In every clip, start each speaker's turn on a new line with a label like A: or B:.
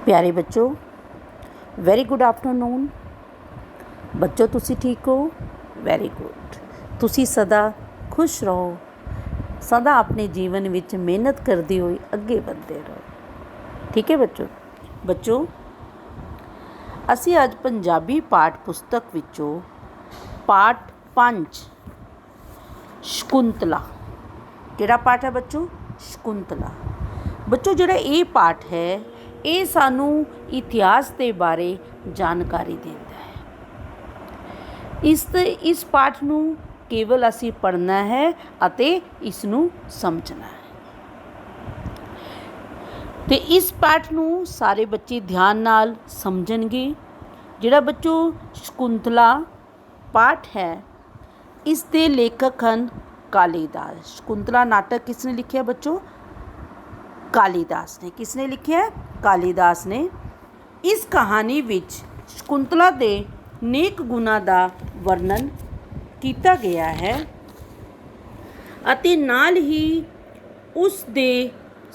A: प्यारे बच्चों, very good afternoon. बच्चों तुसी ठीक हो? Very good. तुसी सदा खुश रहो, सदा अपने जीवन विच मेहनत करते हुए अगे बढ़ते रहो। ठीक है बच्चों असी अज पंजाबी पाठ पुस्तक विचों पाठ 5 शकुंतला, किहड़ा पाठ है बच्चों? शकुंतला। बच्चों जिहड़ा ये पाठ है ये सानू इतिहास के बारे जानकारी देता है। इस पाठ नू केवल असी पढ़ना है अते इसनू समझना है। तो इस पाठ नू सारे बच्चे ध्यान नाल समझणगे। जिहड़ा बच्चों शकुंतला पाठ है इस दे लेखक हैं कालीदास। शकुंतला नाटक किसने लिखिया बच्चों? कालीदास ने। किसने लिखिया? कालीदास ने। इस कहानी विच शकुंतला दे नेक गुणों का वर्णन किया गया है अते नाल ही उस दे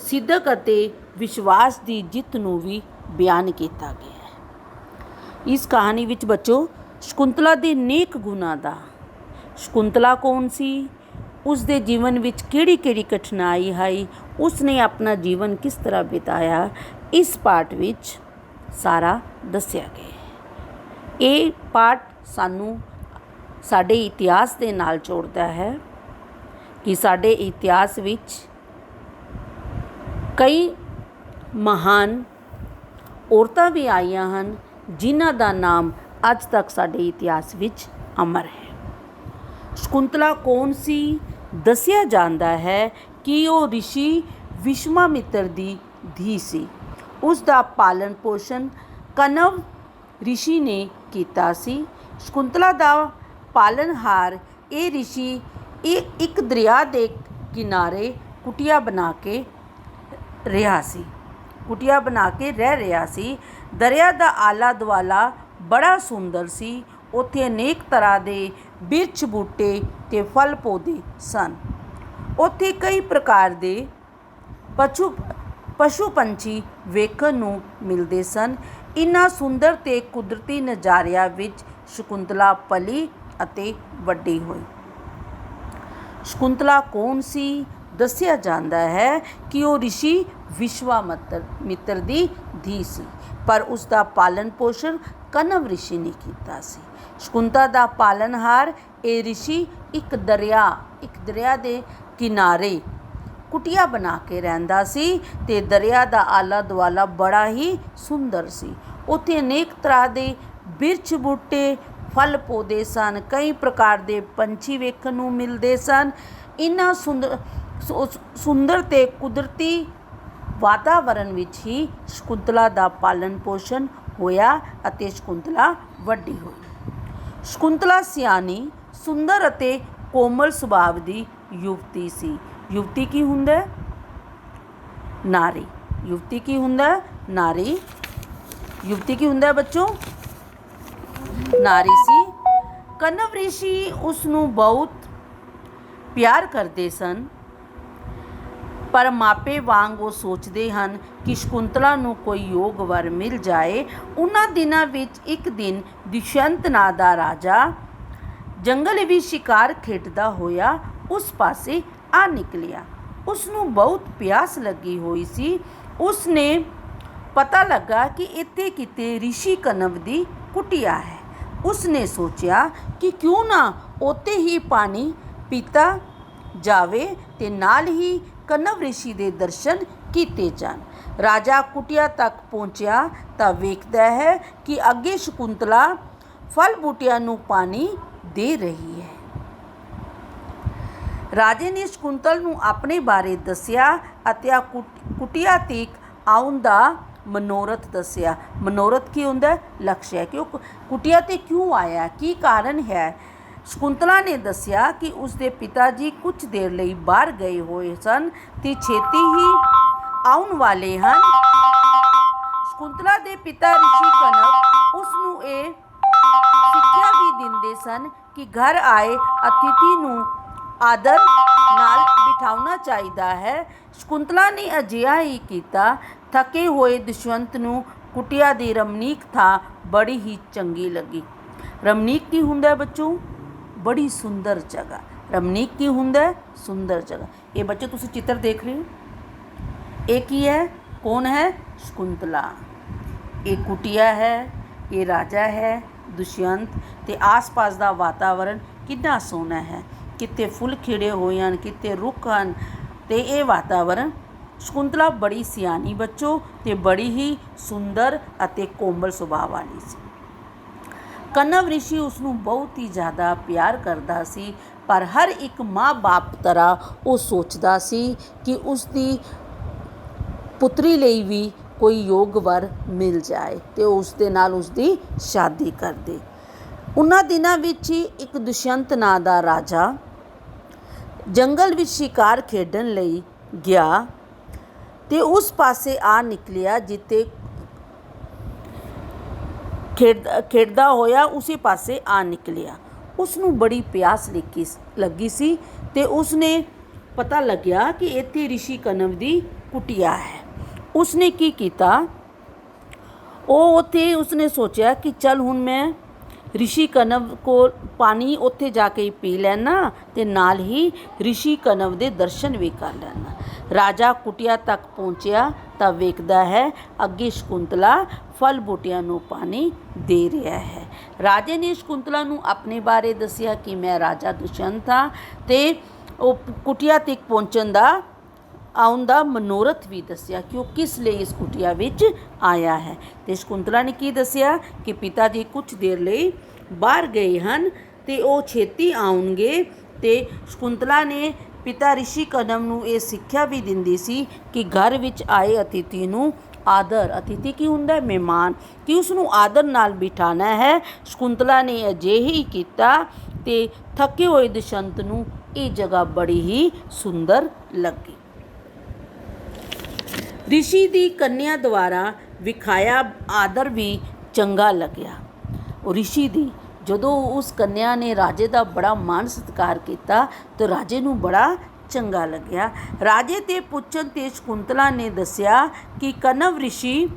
A: सिदक अते विश्वास की जित नूं भी बयान किया गया है। इस कहानी विच बच्चों शकुंतला दे नेक गुणों का, शकुंतला कौन सी, उसके जीवन विच किहड़ी किहड़ी कठिनाई आई, उसने अपना जीवन किस तरह बिताया, इस पाठ विच सारा दस्या गया। ये पाठ सानू साडे इतिहास के नाल जोड़ता है कि साडे इतिहास विच कई महान औरतां भी आईयां हन जिन्हां दा नाम अज तक साडे इतिहास विच अमर है। शकुंतला कौन सी? दसिया जाता है कि वो ऋषि विश्वामित्र की धी सी। उसका पालन पोषण कनव ऋषि ने किया सी। शकुंतला का पालनहार ये ऋषि एक दरिया के किनारे कुटिया बना के रहा सी, कुटिया बना के रह रहा सी। दरिया का आला दुआला बड़ा सुंदर सी। उत्थे अनेक तरह के बिरछ बूटे ते फल पौधे सन। उत्थे कई प्रकार के पशु पंछी वेखण नूं मिलते सन। इन्हां सुंदर ते कुदरती नज़ारिਆਂ विच शकुंतला पली अते वड्डी हुई। शकुंतला कौन सी? दसिया जाता है कि वो ऋषि विश्वामित्र की धी सी, पर उसका पालन पोषण कनव ऋषि ने किया सी। शकुंतला का पालनहार ये ऋषि एक दरिया के किनारे कुटिया बना के रहिंदा सी ते दरिया का आला दुआला बड़ा ही सुंदर सी। उत्थे अनेक तरह के बिरछ बूटे फल पौधे सन। कई प्रकार के पंछी वेखण नूं मिलते सन। इन्हां सुंदर ते कुदरती वातावरण विच ही शकुंतला का पालन पोषण होया अते शकुंतला वड्डी हुई। शकुंतला सियानी, सुंदर अते कोमल सुभाव की युवती सी। युवती की हुंदा? नारी। युवती की हुंदा? नारी। युवती की हुंदा बच्चों? नारी सी। कनव ऋषि उसनूं बहुत प्यार करते सन, पर मापे वांग वो सोचते हैं कि शकुंतला नूं कोई योग वर मिल जाए। उन्हां दिनां विच एक दिन दुष्यंत नां दा राजा जंगल विच शिकार खेडदा होया उस पासे आ निकलिया। उसनूं बहुत प्यास लगी हुई सी। उसने पता लगा कि इत्थे किते ऋषि कनव की कुटिया है। उसने सोचा कि क्यों ना उत्ते ही पानी पीता जावे ते नाल ही कनव ऋषि के दर्शन किए जान। राजा कुटिया तक पहुँचा तो वेखदा है कि अगे शकुंतला फल बूटियां नूं पानी दे रही है। राजे ने शकुंतला नूं अपने बारे दसिया अते कुटिया तक आउण दा मनोरथ दसिया। मनोरथ की हुंदा? लक्ष्य। कि कुटिया ते क्यों आया, की कारण है। शकुंतला ने दसिया कि उसके पिता जी कुछ देर लई बाहर गए हुए सन ते छेती ही आउण वाले हैं। शकुंतला के पिता ऋषि कनव उसनूं ये सिक्ख्या भी दिंदे सन कि घर आए अतिथि नूं आदर नाल बिठाउणा चाहिदा है। शकुंतला ने अजिहा ही कीता। थके हुए दुष्यंत नूं ਕੁਟੀਆ ਦੀ ਰਮਣੀਕ ਥਾਂ ਬੜੀ ਹੀ ਚੰਗੀ ਲੱਗੀ। ਰਮਣੀਕ ਕੀ ਹੁੰਦਾ ਬੱਚੋ? ਬੜੀ ਸੁੰਦਰ ਜਗ੍ਹਾ। ਰਮਣੀਕ ਕੀ ਹੁੰਦਾ? ਸੁੰਦਰ ਜਗ੍ਹਾ। ਇਹ ਬੱਚੋ ਤੁਸੀਂ ਚਿੱਤਰ ਦੇਖ ਰਹੇ ਹੋ, ਇਹ ਕੀ ਹੈ? ਕੌਣ ਹੈ? ਸ਼ਕੁੰਤਲਾ। ਇਹ ਕੁਟੀਆ ਹੈ, ਇਹ ਰਾਜਾ ਹੈ ਦੁਸ਼ਯੰਤ, ਤੇ ਆਸ-ਪਾਸ ਦਾ ਵਾਤਾਵਰਨ ਕਿੰਨਾ ਸੋਹਣਾ ਹੈ। ਕਿਤੇ ਫੁੱਲ ਖਿੜੇ ਹੋਏ ਹਨ, ਕਿਤੇ ਰੁੱਖ ਹਨ, ਤੇ ਇਹ ਵਾਤਾਵਰਨ। ਸ਼ਕੁੰਤਲਾ ਬੜੀ ਸਿਆਣੀ ਬੱਚੋ ਤੇ ਬੜੀ ਹੀ ਸੁੰਦਰ ਅਤੇ ਕੋਮਲ ਸੁਭਾਅ ਵਾਲੀ ਸੀ। ਕਨਵ ਰਿਸ਼ੀ ਉਸਨੂੰ ਬਹੁਤ ਹੀ ਜ਼ਿਆਦਾ ਪਿਆਰ ਕਰਦਾ ਸੀ, ਪਰ ਹਰ ਇੱਕ ਮਾਂ-ਬਾਪ ਤਰ੍ਹਾਂ ਉਹ ਸੋਚਦਾ ਸੀ ਕਿ ਉਸਦੀ ਪੁੱਤਰੀ ਲਈ ਵੀ ਕੋਈ ਯੋਗ ਵਰ ਮਿਲ ਜਾਏ ਤੇ ਉਸ ਦੇ ਨਾਲ ਉਸਦੀ ਸ਼ਾਦੀ ਕਰ ਦੇ। ਉਹਨਾਂ ਦਿਨਾਂ ਵਿੱਚ ਹੀ ਇੱਕ ਦੁਸ਼ਯੰਤ ਨਾਂ ਦਾ ਰਾਜਾ ਜੰਗਲ ਵਿੱਚ ਸ਼ਿਕਾਰ ਖੇਡਣ ਲਈ ਗਿਆ ਤੇ ਉਸ ਪਾਸੇ ਆ ਨਿਕਲਿਆ ਜਿੱਥੇ ਖੇਡਦਾ ਹੋਇਆ ਉਸੇ ਪਾਸੇ ਆ ਨਿਕਲਿਆ। ਉਸਨੂੰ ਬੜੀ ਪਿਆਸ ਲੱਗੀ ਸੀ ਤੇ ਉਸਨੇ ਪਤਾ ਲੱਗਿਆ ਕਿ ਇੱਥੇ ਰਿਸ਼ੀ ਕਨਵ ਦੀ ਕੁਟੀਆ ਹੈ। ਉਸਨੇ ਕੀ ਕੀਤਾ, ਉਹ ਉੱਥੇ ਉਸਨੇ ਸੋਚਿਆ ਕਿ ਚੱਲ ਹੁਣ ਮੈਂ ਰਿਸ਼ੀ ਕਨਵ ਕੋਲ ਪਾਣੀ ਉੱਥੇ ਜਾ ਕੇ ਪੀ ਲੈਣਾ ਤੇ ਨਾਲ ਹੀ ਰਿਸ਼ੀ ਕਨਵ ਦੇ ਦਰਸ਼ਨ ਵੀ ਕਰ ਲੈਣਾ। ਰਾਜਾ ਕੁਟੀਆ ਤੱਕ ਪਹੁੰਚਿਆ ਤਾਂ ਵੇਖਦਾ ਹੈ ਅੱਗੇ ਸ਼ਕੁੰਤਲਾ ਫਲ ਬੂਟਿਆਂ ਨੂੰ ਪਾਣੀ ਦੇ ਰਿਹਾ ਹੈ। ਰਾਜੇ ਨੇ ਸ਼ਕੁੰਤਲਾ ਨੂੰ ਆਪਣੇ ਬਾਰੇ ਦੱਸਿਆ ਕਿ ਮੈਂ ਰਾਜਾ ਦੁਸ਼ਯੰਤ ਹਾਂ ਤੇ ਉਹ ਕੁਟੀਆ ਤੱਕ ਪਹੁੰਚਣ ਦਾ ਆਉਣ ਦਾ ਮਨੋਰਥ ਵੀ ਦੱਸਿਆ ਕਿ ਉਹ ਕਿਸ ਲਈ ਇਸ ਕੁਟੀਆ ਵਿੱਚ ਆਇਆ ਹੈ। ਤੇ ਸ਼ਕੁੰਤਲਾ ਨੇ ਕੀ ਦੱਸਿਆ ਕਿ ਪਿਤਾ ਜੀ ਕੁਝ ਦੇਰ ਲਈ ਬਾਹਰ ਗਏ ਹਨ ਤੇ ਉਹ ਛੇਤੀ ਆਉਣਗੇ। ਤੇ ਸ਼ਕੁੰਤਲਾ ਨੇ ਪਿਤਾ ਰਿਸ਼ੀ ਕਨਵ ਨੂੰ ਇਹ ਸਿੱਖਿਆ ਵੀ ਦਿੰਦੀ ਸੀ ਕਿ ਘਰ ਵਿੱਚ ਆਏ ਅਤਿਥੀ ਨੂੰ ਆਦਰ, ਅਤਿਥੀ ਕੀ ਹੁੰਦਾ? ਮਹਿਮਾਨ, ਕਿ ਉਸਨੂੰ ਆਦਰ ਨਾਲ ਬਿਠਾਉਣਾ ਹੈ। ਸ਼ਕੁੰਤਲਾ ਨੇ ਅਜਿਹਾ ਹੀ ਕੀਤਾ ਤੇ ਥੱਕੇ ਹੋਏ ਦੁਸ਼ਯੰਤ ਨੂੰ ਇਹ ਜਗ੍ਹਾ ਬੜੀ ਹੀ ਸੁੰਦਰ ਲੱਗੀ। ਰਿਸ਼ੀ ਦੀ ਕੰਨਿਆ ਦੁਆਰਾ ਵਿਖਾਇਆ ਆਦਰ ਵੀ ਚੰਗਾ ਲੱਗਿਆ। ਉਹ ਰਿਸ਼ੀ ਦੀ ਜਦੋਂ ਉਸ ਕੰਨਿਆ ਨੇ ਰਾਜੇ ਦਾ ਬੜਾ ਮਾਣ ਸਤਿਕਾਰ ਕੀਤਾ ਤਾਂ ਰਾਜੇ ਨੂੰ ਬੜਾ ਚੰਗਾ ਲੱਗਿਆ। ਰਾਜੇ ਤੇ ਪੁੱਛਣ ਤੇ ਸ਼ਕੁੰਤਲਾ ਨੇ ਦੱਸਿਆ ਕਿ ਕਨਵ ਰਿਸ਼ੀ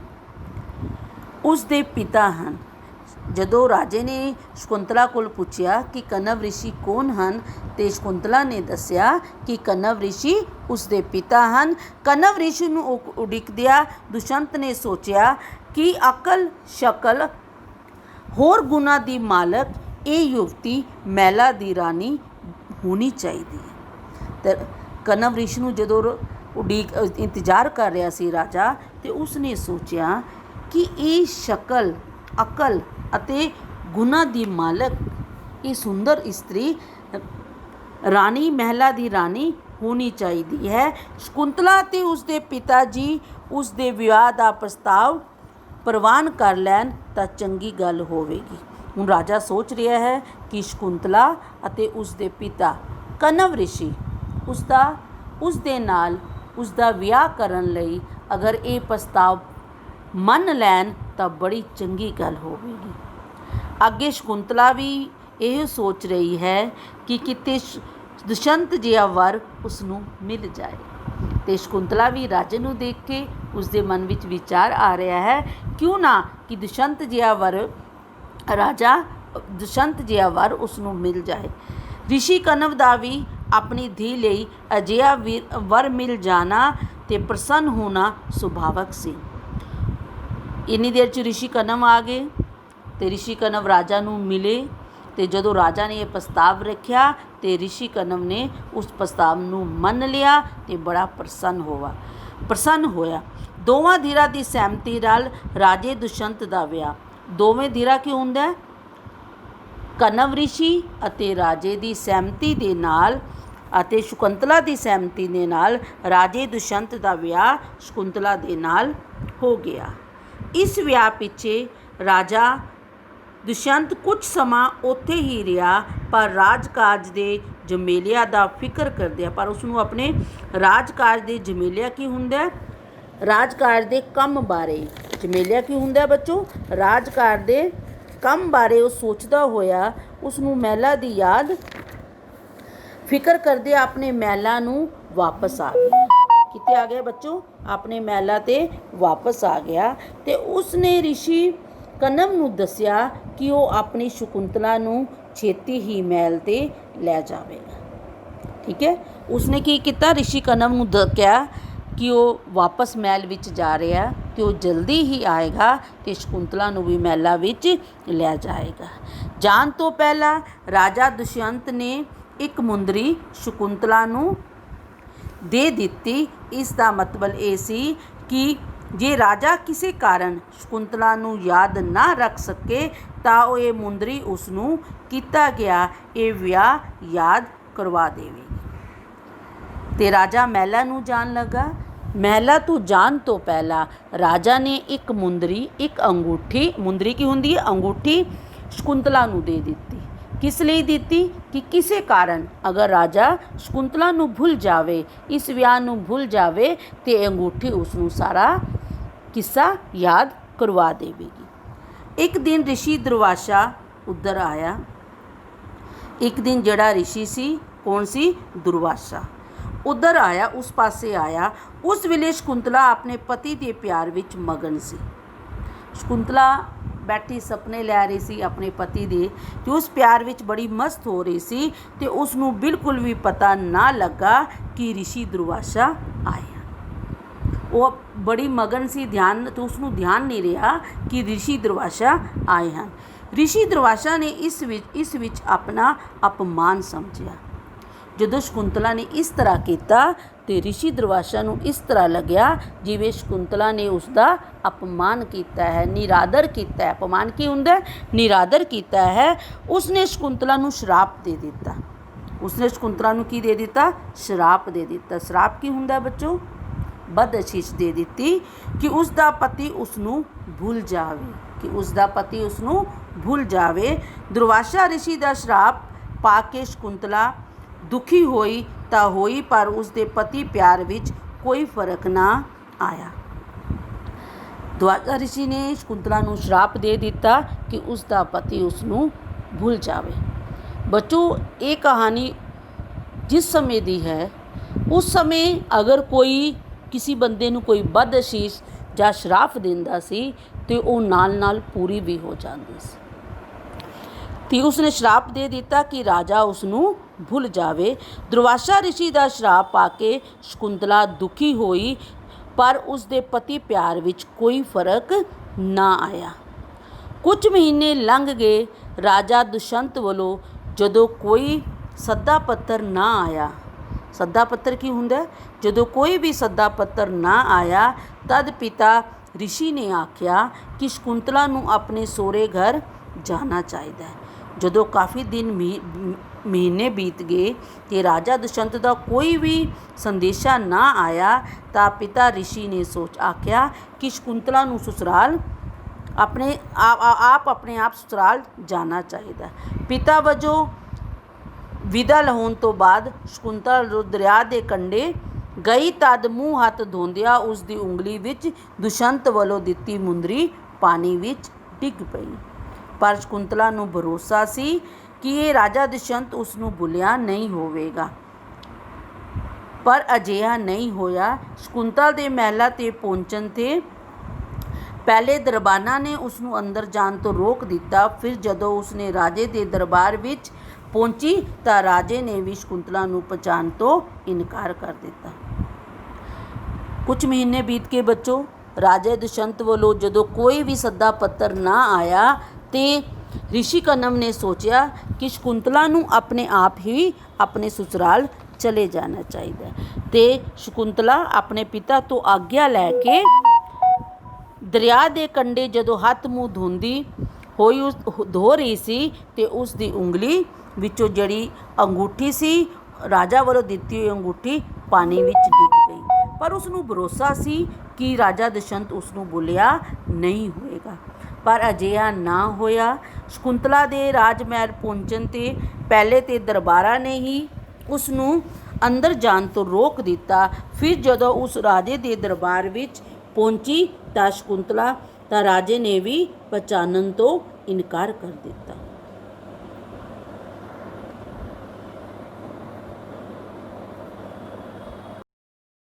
A: ਉਸ ਦੇ ਪਿਤਾ ਹਨ। ਜਦੋਂ ਰਾਜੇ ਨੇ ਸ਼ਕੁੰਤਲਾ ਕੋਲ ਪੁੱਛਿਆ ਕਿ ਕਨਵ ਰਿਸ਼ੀ ਕੌਣ ਹਨ ਤੇ ਸ਼ਕੁੰਤਲਾ ਨੇ ਦੱਸਿਆ ਕਿ ਕਨਵ ਰਿਸ਼ੀ ਉਸ ਦੇ ਪਿਤਾ ਹਨ। ਕਨਵ ਰਿਸ਼ੀ ਨੂੰ ਉਡੀਕਦਿਆਂ ਦੁਸ਼ਯੰਤ ਨੇ ਸੋਚਿਆ ਕਿ ਅਕਲ, ਸ਼ਕਲ, ਹੋਰ ਗੁਣਾਂ ਦੀ ਮਾਲਕ ਇਹ ਯੁਵਤੀ ਮਹਿਲਾਂ ਦੀ ਰਾਣੀ ਹੋਣੀ ਚਾਹੀਦੀ ਹੈ। ਤੇ ਕਨਵ ਰਿਸ਼ੀ ਨੂੰ ਜਦੋਂ ਇੰਤਜ਼ਾਰ ਕਰ ਰਿਹਾ ਸੀ ਰਾਜਾ, ਤੇ ਉਸਨੇ ਸੋਚਿਆ ਕਿ ਇਹ ਸ਼ਕਲ, ਅਕਲ ਅਤੇ ਗੁਣਾਂ ਦੀ ਮਾਲਕ ਇਹ ਸੁੰਦਰ ਇਸਤਰੀ ਰਾਣੀ, ਮਹਿਲਾਂ ਦੀ ਰਾਣੀ ਹੋਣੀ ਚਾਹੀਦੀ ਹੈ। ਸ਼ਕੁੰਤਲਾ ਤੇ ਉਸਦੇ ਪਿਤਾ ਜੀ ਉਸ ਦੇ ਵਿਆਹ ਦਾ ਪ੍ਰਸਤਾਵ ਪ੍ਰਵਾਨ ਕਰ ਲੈਣ ਤਾਂ ਚੰਗੀ ਗੱਲ ਹੋਵੇਗੀ। ਹੁਣ ਰਾਜਾ ਸੋਚ ਰਿਹਾ ਹੈ ਕਿ ਸ਼ਕੁੰਤਲਾ ਅਤੇ ਉਸਦੇ ਪਿਤਾ ਕਨਵ ਰਿਸ਼ੀ ਉਸਦੇ ਨਾਲ ਉਸਦਾ ਵਿਆਹ ਕਰਨ ਲਈ ਅਗਰ ਇਹ ਪ੍ਰਸਤਾਵ ਮੰਨ ਲੈਣ ਤਾਂ ਬੜੀ ਚੰਗੀ ਗੱਲ ਹੋਵੇਗੀ। ਅੱਗੇ ਸ਼ਕੁੰਤਲਾ ਵੀ ਇਹ ਸੋਚ ਰਹੀ ਹੈ ਕਿ ਕਿਤੇ ਦੁਸ਼ਯੰਤ ਜਿਹਾ ਵਰ ਉਸਨੂੰ ਮਿਲ ਜਾਏ। ਤੇ ਸ਼ਕੁੰਤਲਾ ਵੀ ਰਾਜੇ ਨੂੰ ਦੇਖ ਕੇ ਉਸਦੇ ਮਨ ਵਿੱਚ ਵਿਚਾਰ ਆ ਰਿਹਾ ਹੈ, ਕਿਉਂ ਨਾ ਕਿ ਦੁਸ਼ਯੰਤ ਜਿਹਾ ਵਰ ਉਸਨੂੰ ਮਿਲ ਜਾਏ। ਰਿਸ਼ੀ ਕਨਵ ਦਾ ਵੀ ਆਪਣੀ ਧੀ ਲਈ ਅਜਿਹਾ ਵਰ ਮਿਲ ਜਾਣਾ ਤੇ ਪ੍ਰਸੰਨ ਹੋਣਾ ਸੁਭਾਵਕ ਸੀ। ਇੰਨੀ ਦੇਰ 'ਚ ਰਿਸ਼ੀ ਕਨਵ ਆ ਗਏ ਤੇ ਰਿਸ਼ੀ ਕਨਵ ਰਾਜਾ ਨੂੰ ਮਿਲੇ। ਤੇ ਜਦੋਂ ਰਾਜਾ ਨੇ ਇਹ ਪ੍ਰਸਤਾਵ ਰੱਖਿਆ ਤੇ ਰਿਸ਼ੀ ਕਨਵ ਨੇ ਉਸ ਪ੍ਰਸਤਾਵ ਨੂੰ ਮੰਨ ਲਿਆ ਤੇ ਬੜਾ ਪ੍ਰਸੰਨ ਹੋਇਆ। ਦੋਵਾਂ ਧਿਰਾਂ ਦੀ ਸਹਿਮਤੀ ਨਾਲ ਰਾਜੇ ਦੁਸ਼ਯੰਤ ਦਾ ਵਿਆਹ। ਦੋਵੇਂ ਧਿਰਾਂ ਕੀ ਹੁੰਦਾ? ਕਨਵ ਰਿਸ਼ੀ ਅਤੇ ਰਾਜੇ ਦੀ ਸਹਿਮਤੀ ਦੇ ਨਾਲ ਅਤੇ ਸ਼ਕੁੰਤਲਾ ਦੀ ਸਹਿਮਤੀ ਦੇ ਨਾਲ ਰਾਜੇ ਦੁਸ਼ਯੰਤ ਦਾ ਵਿਆਹ ਸ਼ਕੁੰਤਲਾ ਦੇ ਨਾਲ ਹੋ ਗਿਆ। ਇਸ ਵਿਆਹ ਪਿੱਛੇ ਰਾਜਾ ਦੁਸ਼ਯੰਤ ਕੁਝ ਸਮਾਂ ਉੱਥੇ ਹੀ ਰਿਹਾ, ਪਰ ਰਾਜਕਾਜ ਦੇ ਝਮੇਲਿਆਂ ਦਾ ਫਿਕਰ ਕਰਦਿਆਂ, ਪਰ ਉਸਨੂੰ ਆਪਣੇ ਰਾਜਕਾਜ ਦੇ ਝਮੇਲਿਆਂ ਕੀ ਹੁੰਦਾ? ਰਾਜਕਾਜ ਦੇ ਕੰਮ ਬਾਰੇ। ਝਮੇਲਿਆਂ ਕੀ ਹੁੰਦਾ ਬੱਚੋ? ਰਾਜਕਾਜ ਦੇ ਕੰਮ ਬਾਰੇ ਉਹ ਸੋਚਦਾ ਹੋਇਆ ਉਸਨੂੰ ਮਹਿਲਾਂ ਦੀ ਯਾਦ ਫਿਕਰ ਕਰਦੇ ਆਪਣੇ ਮਹਿਲਾਂ ਨੂੰ ਵਾਪਸ ਆ ਗਿਆ। ਕਿੱਥੇ ਆ ਗਿਆ ਬੱਚੋ? ਆਪਣੇ ਮਹਿਲਾਂ 'ਤੇ ਵਾਪਸ ਆ ਗਿਆ ਅਤੇ ਉਸਨੇ ਰਿਸ਼ੀ ਕਨਵ ਨੂੰ ਦੱਸਿਆ ਕਿ ਉਹ ਆਪਣੀ ਸ਼ਕੁੰਤਲਾ ਨੂੰ ਛੇਤੀ ਹੀ ਮਹਿਲ 'ਤੇ ਲੈ ਜਾਵੇਗਾ। ਠੀਕ ਹੈ, ਉਸਨੇ ਕੀ ਕੀਤਾ? ਰਿਸ਼ੀ ਕਨਵ ਨੂੰ ਕਿਹਾ ਕਿ ਉਹ ਵਾਪਸ ਮਹਿਲ ਵਿੱਚ ਜਾ ਰਿਹਾ ਅਤੇ ਉਹ ਜਲਦੀ ਹੀ ਆਏਗਾ ਅਤੇ ਸ਼ਕੁੰਤਲਾ ਨੂੰ ਵੀ ਮਹਿਲਾਂ ਵਿੱਚ ਲੈ ਜਾਏਗਾ। ਜਾਣ ਤੋਂ ਪਹਿਲਾਂ ਰਾਜਾ ਦੁਸ਼ਯੰਤ ਨੇ ਇੱਕ ਮੁੰਦਰੀ ਸ਼ਕੁੰਤਲਾ ਨੂੰ ਦੇ ਦਿੱਤੀ। ਇਸ ਦਾ ਮਤਲਬ ਇਹ ਸੀ ਕਿ ਜੇ ਰਾਜਾ ਕਿਸੇ ਕਾਰਨ ਸ਼ਕੁੰਤਲਾ ਨੂੰ ਯਾਦ ਨਾ ਰੱਖ ਸਕੇ ਤਾਂ ਉਹ ਇਹ ਮੁੰਦਰੀ ਉਸਨੂੰ ਕੀਤਾ ਗਿਆ ਇਹ ਵਿਆਹ ਯਾਦ ਕਰਵਾ ਦੇਵੇਗੀ। ਤੇ ਰਾਜਾ ਮਹਿਲਾਂ ਨੂੰ ਜਾਣ ਲੱਗਾ। ਮਹਿਲਾਂ ਤੋਂ ਜਾਣ ਤੋਂ ਪਹਿਲਾਂ ਰਾਜਾ ਨੇ ਇੱਕ ਮੁੰਦਰੀ, ਇੱਕ ਅੰਗੂਠੀ, ਮੁੰਦਰੀ ਕੀ ਹੁੰਦੀ ਹੈ? ਅੰਗੂਠੀ, ਸ਼ਕੁੰਤਲਾ ਨੂੰ ਦੇ ਦਿੱਤੀ। ਕਿਸ ਲਈ ਦਿੱਤੀ? ਕਿ ਕਿਸੇ ਕਾਰਨ ਅਗਰ ਰਾਜਾ ਸ਼ਕੁੰਤਲਾ ਨੂੰ ਭੁੱਲ ਜਾਵੇ, ਇਸ ਵਿਆਹ ਨੂੰ ਭੁੱਲ ਜਾਵੇ ਤੇ ਅੰਗੂਠੀ ਉਸਨੂੰ ਸਾਰਾ ਕਿੱਸਾ ਯਾਦ ਕਰਵਾ ਦੇਵੇਗੀ। ਇੱਕ ਦਿਨ ਰਿਸ਼ੀ ਦੁਰਵਾਸਾ ਉੱਧਰ ਆਇਆ। ਇੱਕ ਦਿਨ ਜਿਹੜਾ ਰਿਸ਼ੀ ਸੀ, ਕੌਣ ਸੀ? ਦੁਰਵਾਸਾ ਉੱਧਰ ਆਇਆ, ਉਸ ਪਾਸੇ ਆਇਆ। ਉਸ ਵੇਲੇ ਸ਼ਕੁੰਤਲਾ ਆਪਣੇ ਪਤੀ ਦੇ ਪਿਆਰ ਵਿੱਚ ਮਗਨ ਸੀ। ਸ਼ਕੁੰਤਲਾ ਬੈਠੀ ਸੁਪਨੇ ਲੈ ਰਹੀ ਸੀ ਆਪਣੇ ਪਤੀ ਦੇ ਤੇ ਉਸ ਪਿਆਰ ਵਿੱਚ ਬੜੀ ਮਸਤ ਹੋ ਰਹੀ ਸੀ ਤੇ ਉਸ ਨੂੰ ਬਿਲਕੁਲ ਵੀ ਪਤਾ ਨਾ ਲੱਗਾ ਕਿ ਰਿਸ਼ੀ ਦੁਰਵਾਸਾ ਆਇਆ। ਉਹ ਬੜੀ ਮਗਨ ਸੀ, ਧਿਆਨ ਤੇ ਉਸ ਨੂੰ ਧਿਆਨ ਨਹੀਂ ਰਿਹਾ ਕਿ ਰਿਸ਼ੀ ਦੁਰਵਾਸਾ ਆਏ ਹਨ। ਰਿਸ਼ੀ ਦੁਰਵਾਸਾ ਨੇ ਇਸ ਵਿੱਚ ਆਪਣਾ ਅਪਮਾਨ ਸਮਝਿਆ। ਜਦੋਂ ਸ਼ਕੁੰਤਲਾ ਨੇ ਇਸ ਤਰ੍ਹਾਂ ਕੀਤਾ ਤੇ ਰਿਸ਼ੀ ਦੁਰਵਾਸਾ ਨੂੰ ਇਸ ਤਰ੍ਹਾਂ ਲੱਗਿਆ ਜਿਵੇਂ ਸ਼ਕੁੰਤਲਾ ਨੇ ਉਸ ਦਾ ਅਪਮਾਨ ਕੀਤਾ ਹੈ, ਨਿਰਾਦਰ ਕੀਤਾ ਹੈ। ਅਪਮਾਨ ਕੀ ਹੁੰਦਾ? ਨਿਰਾਦਰ ਕੀਤਾ ਹੈ। ਉਸਨੇ ਸ਼ਕੁੰਤਲਾ ਨੂੰ ਸ਼ਰਾਪ ਦੇ ਦਿੱਤਾ। ਉਸਨੇ ਸ਼ਕੁੰਤਲਾ ਨੂੰ ਕੀ ਦੇ ਦਿੱਤਾ? ਸ਼ਰਾਪ ਦੇ ਦਿੱਤਾ। ਸ਼ਰਾਪ ਕੀ ਹੁੰਦਾ ਬੱਚੋ? ਬਦਅਸ਼ੀਸ਼ ਦੇ ਦਿੱਤੀ ਕਿ ਉਸ ਦਾ ਪਤੀ ਉਸ ਨੂੰ ਭੁੱਲ ਜਾਵੇ, ਕਿ ਉਸ ਦਾ ਪਤੀ ਉਸ ਨੂੰ ਭੁੱਲ ਜਾਵੇ। ਦੁਰਵਾਸਾ ਰਿਸ਼ੀ ਦਾ ਸ਼ਰਾਪ ਪਾ ਕੇ ਸ਼ਕੁੰਤਲਾ ਦੁਖੀ ਹੋਈ ਤਾਂ ਹੋਈ, ਪਰ ਉਸ ਦੇ ਪਤੀ ਪਿਆਰ ਵਿੱਚ ਕੋਈ ਫਰਕ ਨਾ ਆਇਆ। ਦੁਰਵਾਸਾ ਰਿਸ਼ੀ ਨੇ ਸ਼ਕੁੰਤਲਾ ਨੂੰ ਸ਼ਰਾਪ ਦੇ ਦਿੱਤਾ ਕਿ ਉਸ ਦਾ ਪਤੀ ਉਸ ਨੂੰ ਭੁੱਲ ਜਾਵੇ। ਬੱਚੋ ਇਹ ਕਹਾਣੀ ਜਿਸ ਸਮੇਂ ਦੀ ਹੈ, ਉਸ ਸਮੇਂ ਅਗਰ ਕੋਈ ਕਿਸੇ ਬੰਦੇ ਨੂੰ ਕੋਈ ਬਦਅਸ਼ੀਸ਼ ਜਾਂ ਸ਼ਰਾਪ ਦਿੰਦਾ ਸੀ ਤੇ ਉਹ ਨਾਲ ਪੂਰੀ ਵੀ ਹੋ ਜਾਂਦੀ ਸੀ। ਤੇ ਉਸਨੇ ਸ਼ਰਾਪ ਦੇ ਦਿੱਤਾ ਕਿ ਰਾਜਾ ਉਸ ਨੂੰ ਭੁੱਲ ਜਾਵੇ। ਦੁਰਵਾਸਾ ਰਿਸ਼ੀ ਦਾ ਸ਼ਰਾਪ ਪਾ ਕੇ ਸ਼ਕੁੰਤਲਾ ਦੁਖੀ ਹੋਈ, ਪਰ ਉਸ ਦੇ ਪਤੀ ਪਿਆਰ ਵਿੱਚ ਕੋਈ ਫਰਕ ਨਾ ਆਇਆ। ਕੁਝ ਮਹੀਨੇ ਲੰਘ ਗਏ। ਰਾਜਾ ਦੁਸ਼ਯੰਤ ਵੱਲੋਂ ਜਦੋਂ ਕੋਈ ਸੱਦਾ ਪੱਤਰ ਨਾ ਆਇਆ, ਸੱਦਾ ਪੱਤਰ ਕੀ ਹੁੰਦਾ? ਜਦੋਂ ਕੋਈ ਵੀ ਸੱਦਾ ਪੱਤਰ ਨਾ ਆਇਆ ਤਦ ਪਿਤਾ ਰਿਸ਼ੀ ਨੇ ਆਖਿਆ ਕਿ ਸ਼ਕੁੰਤਲਾ ਨੂੰ ਆਪਣੇ ਸਹੁਰੇ ਘਰ ਜਾਣਾ ਚਾਹੀਦਾ ਹੈ। ਜਦੋਂ ਕਾਫੀ ਦਿਨ ਮਹੀਨੇ ਬੀਤ ਗਏ ਤੇ ਰਾਜਾ ਦੁਸ਼ਯੰਤ ਦਾ ਕੋਈ ਵੀ ਸੰਦੇਸ਼ਾ ਨਾ ਆਇਆ ਤਾਂ ਪਿਤਾ ਰਿਸ਼ੀ ਨੇ ਆਖਿਆ ਕਿ ਸ਼ਕੁੰਤਲਾ ਨੂੰ ਸਸੁਰਾਲ ਆਪਣੇ ਆਪ ਸਸੁਰਾਲ ਜਾਣਾ ਚਾਹੀਦਾ। ਪਿਤਾ ਵਜੋਂ ਵਿਦਾ ਹੋਣ ਤੋਂ ਬਾਅਦ ਸ਼ਕੁੰਤਲਾ ਦਰਿਆ ਦੇ ਕੰਢੇ ਗਈ ਤਦ ਮੂੰਹ ਹੱਥ ਧੋਂਦਿਆਂ ਉਸ ਦੀ ਉਂਗਲੀ ਵਿੱਚ ਦੁਸ਼ਯੰਤ ਵੱਲੋਂ ਦਿੱਤੀ ਮੁੰਦਰੀ ਪਾਣੀ ਵਿੱਚ ਡਿੱਗ ਪਈ। ਪਰ ਸ਼ਕੁੰਤਲਾ ਨੂੰ ਭਰੋਸਾ ਸੀ ਕਿ ਇਹ ਰਾਜਾ ਦੁਸ਼ਯੰਤ ਉਸ ਨੂੰ ਭੁੱਲਿਆ ਨਹੀਂ ਹੋਵੇਗਾ। ਪਰ ਅਜਿਹਾ ਨਹੀਂ ਹੋਇਆ। ਸ਼ਕੁੰਤਲਾ ਦੇ ਮਹਿਲਾਂ 'ਤੇ ਪਹੁੰਚਣ 'ਤੇ ਪਹਿਲੇ ਦਰਬਾਨਾਂ ਨੇ ਉਸ ਨੂੰ ਅੰਦਰ ਜਾਣ ਤੋਂ ਰੋਕ ਦਿੱਤਾ। ਫਿਰ ਜਦੋਂ ਉਸਨੇ ਰਾਜੇ ਦੇ ਦਰਬਾਰ ਵਿੱਚ ਪਹੁੰਚੀ ਤਾਂ ਰਾਜੇ ਨੇ ਵੀ ਸ਼ਕੁੰਤਲਾ ਨੂੰ ਪਛਾਣ ਤੋਂ ਇਨਕਾਰ ਕਰ ਦਿੱਤਾ। ਕੁਝ ਮਹੀਨੇ ਬੀਤ ਕੇ ਬੱਚੋ ਰਾਜੇ ਦੁਸ਼ਯੰਤ ਵੱਲੋਂ ਜਦੋਂ ਕੋਈ ਵੀ ਸੱਦਾ ਪੱਤਰ ਨਾ ਆਇਆ ਤੇ ਰਿਸ਼ੀ ਕਨਵ ਨੇ ਸੋਚਿਆ ਕਿ ਸ਼ਕੁੰਤਲਾ ਨੂੰ ਆਪਣੇ ਆਪ ਹੀ ਆਪਣੇ ਸਸੁਰਾਲ ਚਲੇ ਜਾਣਾ ਚਾਹੀਦਾ ਤੇ ਸ਼ਕੁੰਤਲਾ ਆਪਣੇ ਪਿਤਾ ਤੋਂ ਆਗਿਆ ਲੈ ਕੇ ਦਰਿਆ ਦੇ ਕੰਢੇ ਜਦੋਂ ਹੱਥ ਮੂੰਹ ਧੋ ਰਹੀ ਸੀ ਤੇ ਉਸ ਦੀ ਉਂਗਲੀ ਵਿੱਚੋਂ ਜਿਹੜੀ ਅੰਗੂਠੀ ਸੀ, ਰਾਜਾ ਵੱਲੋਂ ਦਿੱਤੀ ਹੋਈ ਅੰਗੂਠੀ ਪਾਣੀ ਵਿੱਚ ਡਿੱਗ ਗਈ। ਪਰ ਉਸ ਨੂੰ ਭਰੋਸਾ ਸੀ ਕਿ ਰਾਜਾ ਦੁਸ਼ਯੰਤ ਉਸ ਨੂੰ ਭੁੱਲਿਆ ਨਹੀਂ ਹੋਵੇਗਾ। ਪਰ ਅਜਿਹਾ ਨਾ ਹੋਇਆ। ਸ਼ਕੁੰਤਲਾ ਦੇ ਰਾਜ ਮਹਿਲ ਪਹੁੰਚਣ 'ਤੇ ਪਹਿਲੇ ਤੇ ਦਰਬਾਰਾਂ ਨੇ ਹੀ ਉਸ ਨੂੰ ਅੰਦਰ ਜਾਣ ਤੋਂ ਰੋਕ ਦਿੱਤਾ। ਫਿਰ ਜਦੋਂ ਉਸ ਰਾਜੇ ਦੇ ਦਰਬਾਰ ਵਿੱਚ ਪਹੁੰਚੀ ਤਾਂ ਸ਼ਕੁੰਤਲਾ ਤਾਂ ਰਾਜੇ ਨੇ ਵੀ ਪਛਾਣਨ ਤੋਂ ਇਨਕਾਰ ਕਰ ਦਿੱਤਾ।